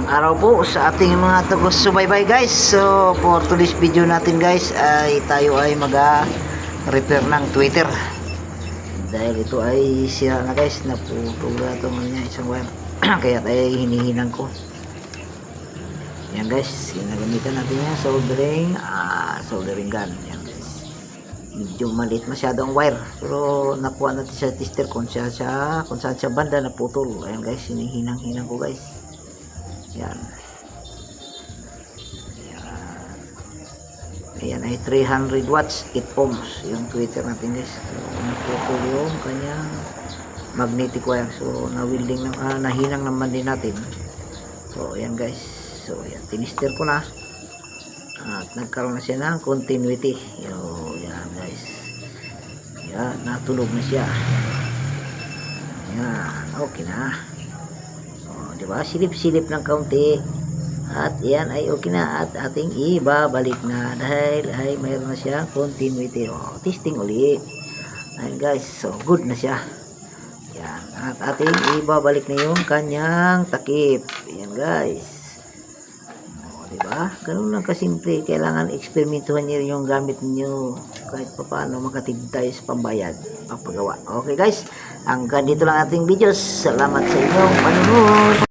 Magandang araw po sa ating mga taga-subaybay guys. So for today's video natin guys ay tayo ay repair ng Twitter. Dahil ito ay sira na guys, naputula ito niya isang wire. Kaya tayo hinihinang ko. Yan guys, ginagamitan natin yan soldering gun. Yan guys. Medyo maliit masyado ang wire, pero nakuha natin sa tester kung saan siya banda naputol. Ayan guys, hinihinang ko guys. Yan. Ayan ay 300 watts 8 ohms yung Twitter natin guys. So naputol yung kanyang magnetic wire, so na-welding nahinang naman din natin. So ayan guys, so ayan, tinister ko na at nagkaroon na siya ng continuity. Yan guys, yan, natulog na siya. Yan, okay na. Diba, silip-silip ng kaunti at yan ay okay na at ating ibabalik na dahil ay mayroon na siyang continuity. Testing uli. Ayan guys, so good na siya. Yan, at ating ibabalik na yung kanyang takip. Yan guys, diba, ganun lang kasimple. Kailangan eksperimentuhan niyo yung gamit niyo kahit pa paano makatipid tayo sa pambayad papagawa. Okay guys, hanggang dito lang ating videos. Salamat sa inyong panonood.